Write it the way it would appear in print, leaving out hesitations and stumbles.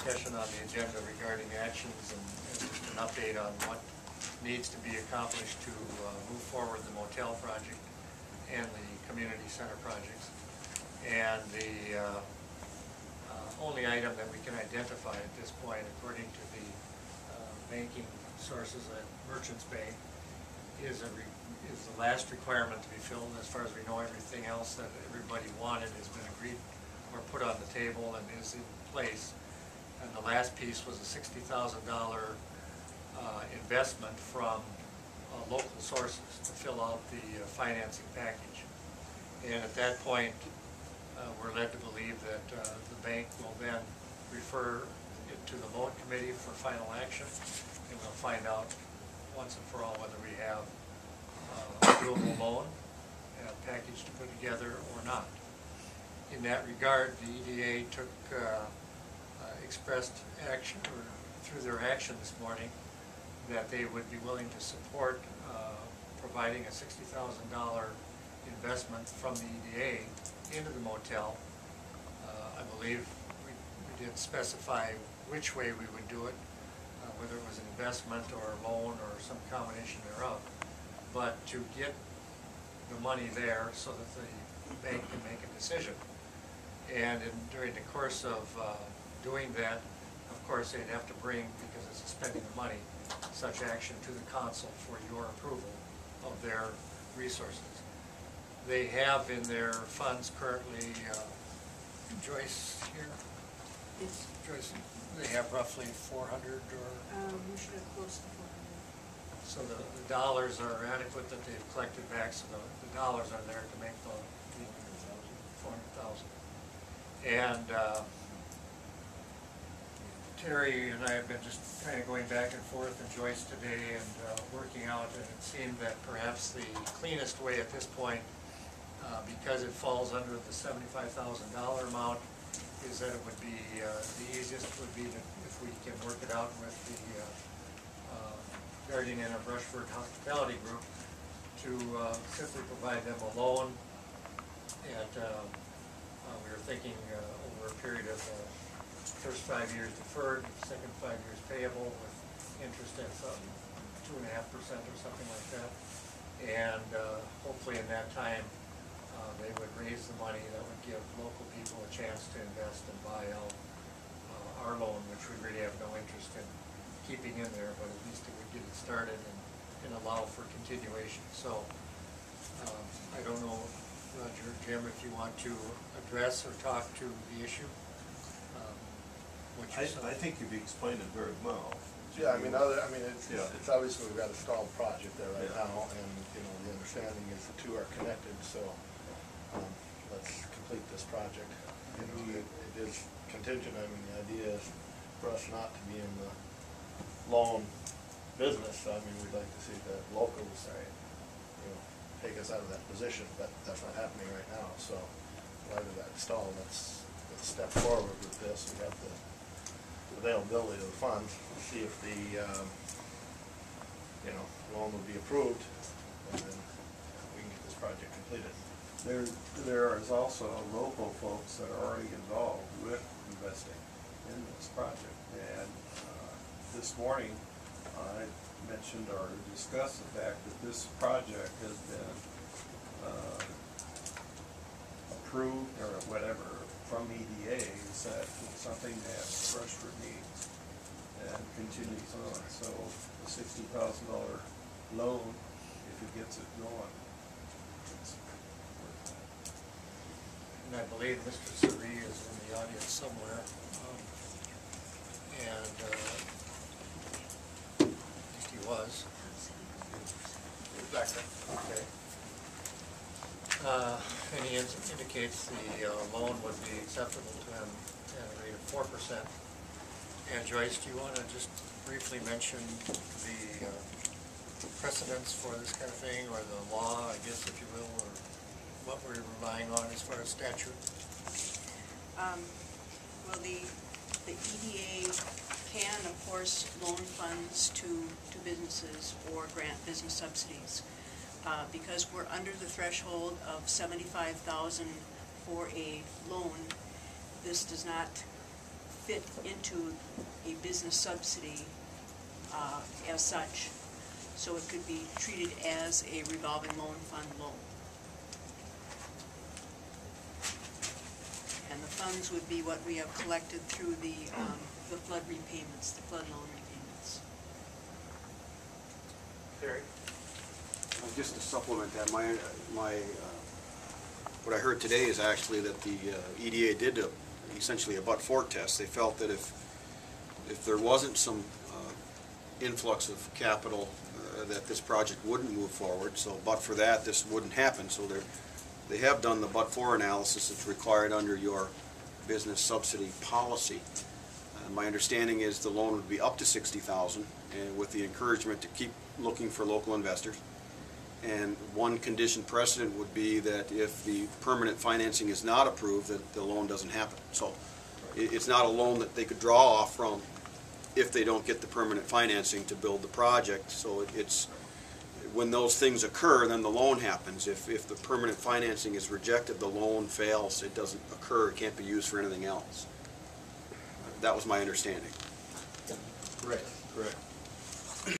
discussion on the agenda regarding actions and just an update on what needs to be accomplished to move forward the motel project and the community center projects. And the only item that we can identify at this point, according to the banking sources at Merchants Bank, is the last requirement to be filled. As far as we know, everything else that everybody wanted has been agreed or put on the table and is in place. And the last piece was a $60,000 investment from local sources to fill out the financing package. And at that point, we're led to believe that the bank will then refer it to the loan committee for final action, and we'll find out once and for all whether we have a doable loan and a package to put together or not. In that regard, the EDA took expressed action, or through their action this morning, that they would be willing to support providing a $60,000 investment from the EDA into the motel. I believe we did specify which way we would do it, whether it was an investment or a loan or some combination thereof, but to get the money there so that the bank can make a decision. And during the course of doing that, of course, they'd have to bring, because it's spending the money, such action to the council for your approval of their resources. They have in their funds currently, Joyce here? Yes. Joyce, they have roughly 400 or? We should have close to 400. So the dollars are adequate that they've collected back, so the dollars are there to make the 400,000. And Terry and I have been just kind of going back and forth, and Joyce today, and working out, and it seemed that perhaps the cleanest way at this point, because it falls under the $75,000 amount, is that it would be, the easiest would be to, if we can work it out with the Guardian and Rushford Hospitality Group, to simply provide them a loan. And we were thinking over a period of first 5 years deferred, second 5 years payable with interest at 2.5% or something like that. And hopefully in that time they would raise the money that would give local people a chance to invest and buy out our loan, which we really have no interest in keeping in there, but at least it would get it started and allow for continuation. So I don't know, Roger, Jim, if you want to address or talk to the issue. I think you've explained it very well. Yeah, I mean, it's obviously we've got a stalled project there right now, and the understanding is the two are connected. So let's complete this project. It is contingent. I mean, the idea is for us not to be in the loan business. I mean, we'd like to see the locals, take us out of that position, but that's not happening right now. So, in light of that stall, let's step forward with this. We have the availability of the funds, see if the loan will be approved, and then we can get this project completed. There is also local folks that are already involved with investing in this project, and this morning I mentioned or discussed the fact that this project has been approved or whatever from EDA, is that it's something that Rushford needs and continues on. So the $60,000 loan, if it gets it going, it's worth that. And I believe Mr. Suri is in the audience somewhere, and at least he was. Back there. Okay. And he indicates the loan would be acceptable to him at a rate of 4%. And Joyce, do you want to just briefly mention the precedents for this kind of thing, or the law, I guess, if you will, or what we're relying on as far as statute? Well, the EDA can, of course, loan funds to businesses or grant business subsidies. Because we're under the threshold of $75,000 for a loan, this does not fit into a business subsidy as such. So it could be treated as a revolving loan fund loan. And the funds would be what we have collected through the flood repayments, the flood loan repayments. Terry? Just to supplement that, what I heard today is actually that the EDA did essentially a but-for test. They felt that if there wasn't some influx of capital, that this project wouldn't move forward. So, but for that, this wouldn't happen. So they have done the but-for analysis that's required under your business subsidy policy. My understanding is the loan would be up to $60,000, and with the encouragement to keep looking for local investors. And one condition precedent would be that if the permanent financing is not approved, that the loan doesn't happen. So it's not a loan that they could draw off from if they don't get the permanent financing to build the project. So it's when those things occur, then the loan happens. If the permanent financing is rejected, the loan fails. It doesn't occur. It can't be used for anything else. That was my understanding. Correct.